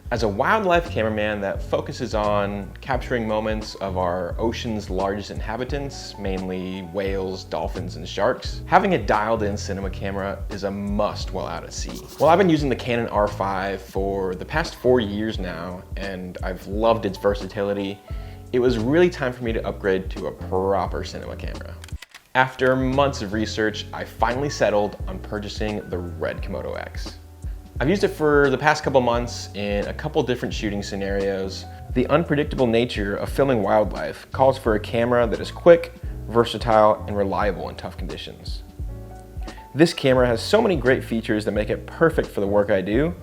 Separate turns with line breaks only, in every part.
As a wildlife cameraman that focuses on capturing moments of our ocean's largest inhabitants, mainly whales, dolphins, and sharks, having a dialed-in cinema camera is a must while out at sea. Well, I've been using the Canon R5 for the past 4 years now, and I've loved its versatility. It was really time for me to upgrade to a proper cinema camera. After months of research, I finally settled on purchasing the Red Komodo X. I've used it for the past couple months in a couple different shooting scenarios. The unpredictable nature of filming wildlife calls for a camera that is quick, versatile, and reliable in tough conditions. This camera has so many great features that make it perfect for the work I do,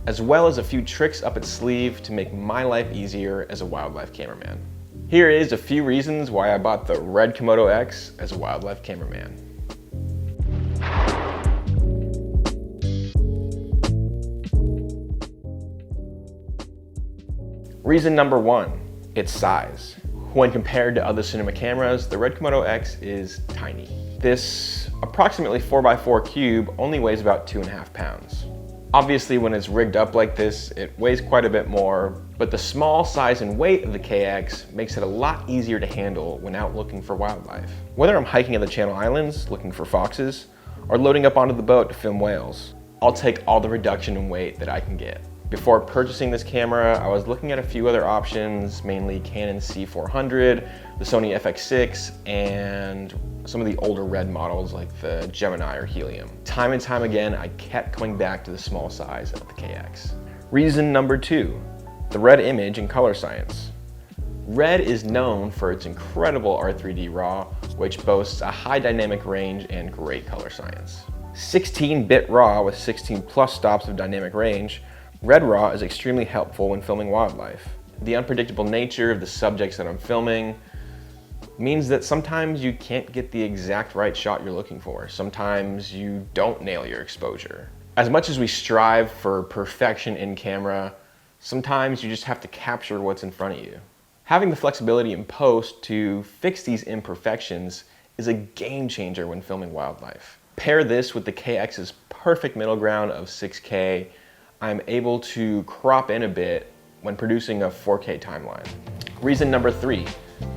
as well as a few tricks up its sleeve to make my life easier as a wildlife cameraman. Here is a few reasons why I bought the Red Komodo X as a wildlife cameraman. Reason number one, its size. When compared to other cinema cameras, the Red Komodo X is tiny. This approximately 4x4 cube only weighs about 2.5 pounds. Obviously, when it's rigged up like this, it weighs quite a bit more, but the small size and weight of the KX makes it a lot easier to handle when out looking for wildlife. Whether I'm hiking in the Channel Islands looking for foxes, or loading up onto the boat to film whales, I'll take all the reduction in weight that I can get. Before purchasing this camera, I was looking at a few other options, mainly Canon C400, the Sony FX6, and some of the older Red models like the Gemini or Helium. Time and time again, I kept coming back to the small size of the KX. Reason number two, the Red image and color science. Red is known for its incredible R3D RAW, which boasts a high dynamic range and great color science. 16-bit RAW with 16 plus stops of dynamic range, Red RAW is extremely helpful when filming wildlife. The unpredictable nature of the subjects that I'm filming means that sometimes you can't get the exact right shot you're looking for. Sometimes you don't nail your exposure. As much as we strive for perfection in camera, sometimes you just have to capture what's in front of you. Having the flexibility in post to fix these imperfections is a game changer when filming wildlife. Pair this with the KX's perfect middle ground of 6K, I'm able to crop in a bit when producing a 4K timeline. Reason number three,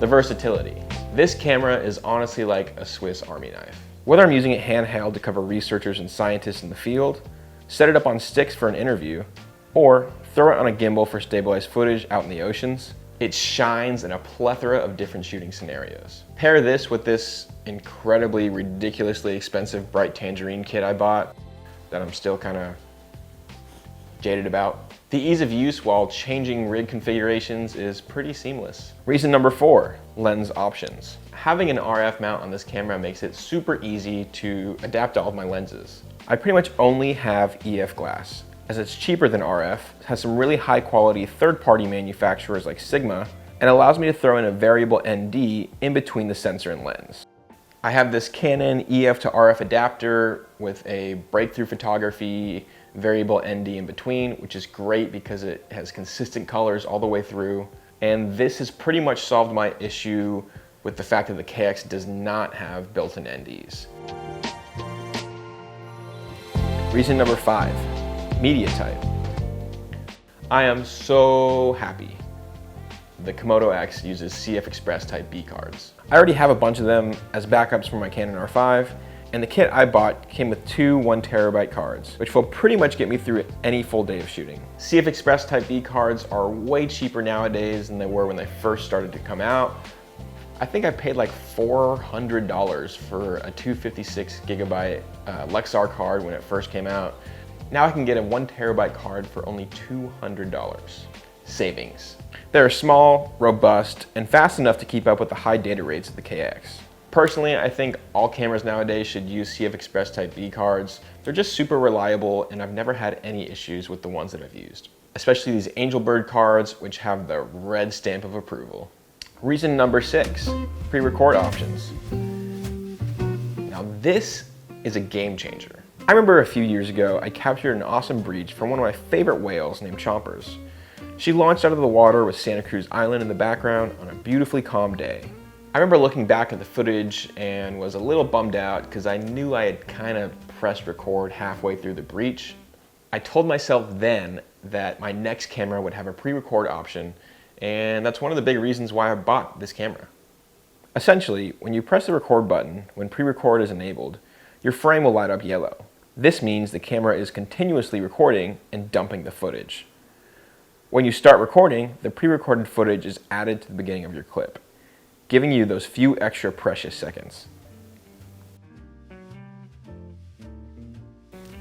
the versatility. This camera is honestly like a Swiss Army knife. Whether I'm using it handheld to cover researchers and scientists in the field, set it up on sticks for an interview, or throw it on a gimbal for stabilized footage out in the oceans, it shines in a plethora of different shooting scenarios. Pair this with this incredibly, ridiculously expensive bright tangerine kit I bought that I'm still kind of jaded about. The ease of use while changing rig configurations is pretty seamless. Reason number four, lens options. Having an RF mount on this camera makes it super easy to adapt to all of my lenses. I pretty much only have EF glass, as it's cheaper than RF, has some really high quality third-party manufacturers like Sigma, and allows me to throw in a variable ND in between the sensor and lens. I have this Canon EF to RF adapter with a breakthrough photography variable ND in between, which is great because it has consistent colors all the way through. And this has pretty much solved my issue with the fact that the KX does not have built-in NDs. Reason number five, media type. I am so happy the Komodo X uses CF Express Type B cards. I already have a bunch of them as backups for my Canon R5, and the kit I bought came with two 1TB cards, which will pretty much get me through any full day of shooting. CF Express Type B cards are way cheaper nowadays than they were when they first started to come out. I think I paid like $400 for a 256GB Lexar card when it first came out. Now I can get a 1TB card for only $200. Savings. They're small, robust, and fast enough to keep up with the high data rates of the KX. Personally, I think all cameras nowadays should use CF Express Type B cards. They're just super reliable, and I've never had any issues with the ones that I've used. Especially these Angelbird cards, which have the red stamp of approval. Reason number six, pre-record options. Now this is a game changer. I remember a few years ago, I captured an awesome breach from one of my favorite whales named Chompers. She launched out of the water with Santa Cruz Island in the background on a beautifully calm day. I remember looking back at the footage and was a little bummed out because I knew I had kind of pressed record halfway through the breach. I told myself then that my next camera would have a pre-record option, and that's one of the big reasons why I bought this camera. Essentially, when you press the record button, when pre-record is enabled, your frame will light up yellow. This means the camera is continuously recording and dumping the footage. When you start recording, the pre-recorded footage is added to the beginning of your clip, giving you those few extra precious seconds.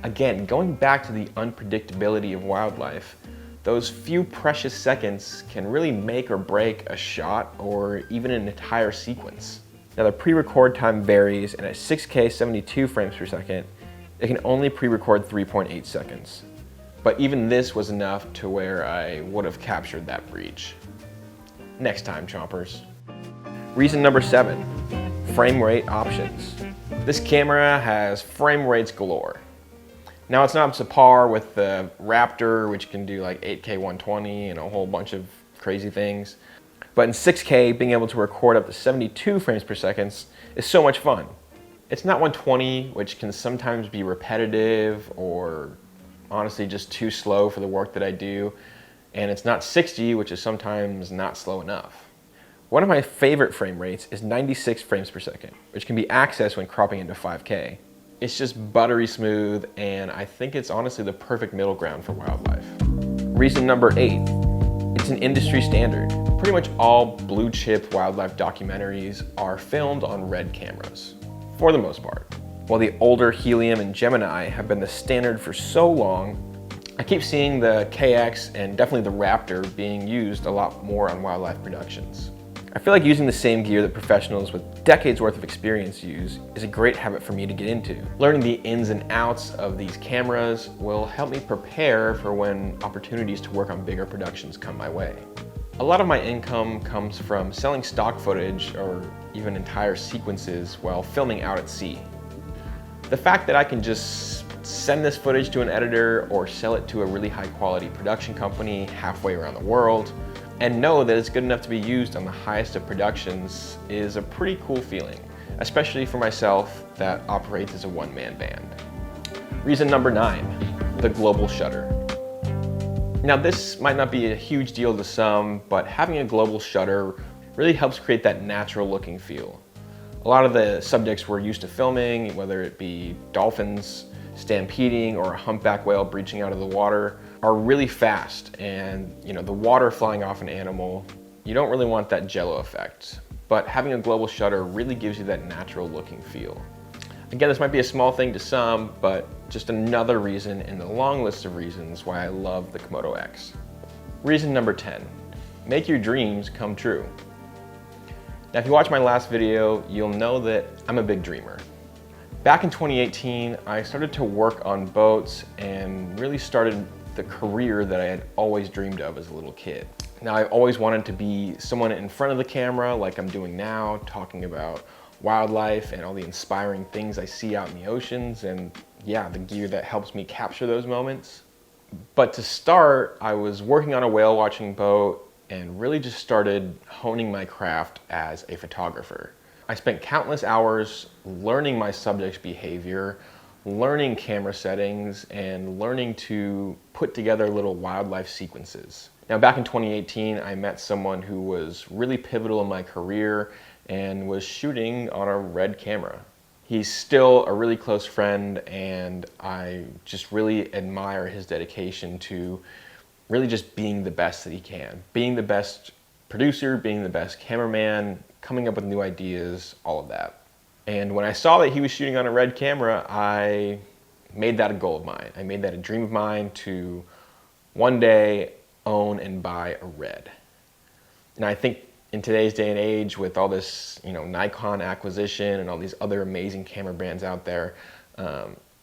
Again, going back to the unpredictability of wildlife, those few precious seconds can really make or break a shot or even an entire sequence. Now the pre-record time varies, and at 6K 72 frames per second, it can only pre-record 3.8 seconds. But even this was enough to where I would have captured that breach. Next time, chompers. Reason number 7, frame rate options. This camera has frame rates galore. Now it's not up to par with the Raptor, which can do like 8K 120 and a whole bunch of crazy things. But in 6K, being able to record up to 72 frames per second is so much fun. It's not 120, which can sometimes be repetitive or honestly just too slow for the work that I do. And it's not 60, which is sometimes not slow enough. One of my favorite frame rates is 96 frames per second, which can be accessed when cropping into 5K. It's just buttery smooth, and I think it's honestly the perfect middle ground for wildlife. Reason number 8, it's an industry standard. Pretty much all blue chip wildlife documentaries are filmed on Red cameras, for the most part. While the older Helium and Gemini have been the standard for so long, I keep seeing the KX and definitely the Raptor being used a lot more on wildlife productions. I feel like using the same gear that professionals with decades worth of experience use is a great habit for me to get into. Learning the ins and outs of these cameras will help me prepare for when opportunities to work on bigger productions come my way. A lot of my income comes from selling stock footage or even entire sequences while filming out at sea. The fact that I can just send this footage to an editor or sell it to a really high quality production company halfway around the world and know that it's good enough to be used on the highest of productions is a pretty cool feeling, especially for myself that operates as a one-man band. Reason number 9, the global shutter. Now this might not be a huge deal to some, but having a global shutter really helps create that natural looking feel. A lot of the subjects we're used to filming, whether it be dolphins stampeding or a humpback whale breaching out of the water, are really fast, and the water flying off an animal, you don't really want that jello effect. But having a global shutter really gives you that natural looking feel. Again, this might be a small thing to some, but just another reason in the long list of reasons why I love the Komodo X. Reason number 10, make your dreams come true. Now, if you watch my last video, you'll know that I'm a big dreamer. Back in 2018, I started to work on boats and really started the career that I had always dreamed of as a little kid. Now, I've always wanted to be someone in front of the camera like I'm doing now, talking about wildlife and all the inspiring things I see out in the oceans and the gear that helps me capture those moments. But to start, I was working on a whale watching boat and really just started honing my craft as a photographer. I spent countless hours learning my subject's behavior, learning camera settings, and learning to put together little wildlife sequences. Now, back in 2018, I met someone who was really pivotal in my career and was shooting on a Red camera. He's still a really close friend, and I just really admire his dedication to really just being the best that he can. Being the best producer, being the best cameraman, coming up with new ideas, all of that. And when I saw that he was shooting on a Red camera, I made that a goal of mine. I made that a dream of mine to one day own and buy a Red. And I think in today's day and age, with all this, Nikon acquisition and all these other amazing camera brands out there,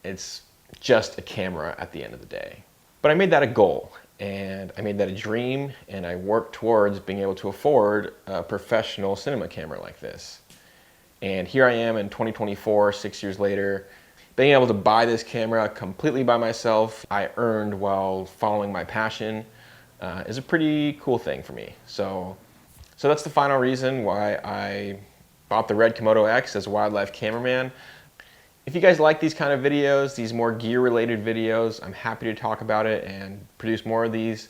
it's just a camera at the end of the day. But I made that a goal, and I made that a dream, and I worked towards being able to afford a professional cinema camera like this. And here I am in 2024, 6 years later, being able to buy this camera completely by myself, I earned while following my passion, is a pretty cool thing for me. So that's the final reason why I bought the Red Komodo X as a wildlife cameraman. If you guys like these kind of videos, these more gear related videos, I'm happy to talk about it and produce more of these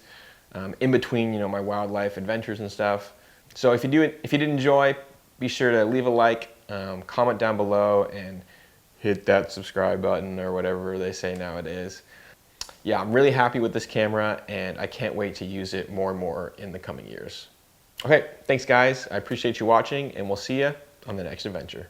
in between, my wildlife adventures and stuff. So if you did enjoy, be sure to leave a like, comment down below, and hit that subscribe button or whatever they say nowadays. Yeah, I'm really happy with this camera and I can't wait to use it more and more in the coming years. Okay, thanks guys. I appreciate you watching and we'll see you on the next adventure.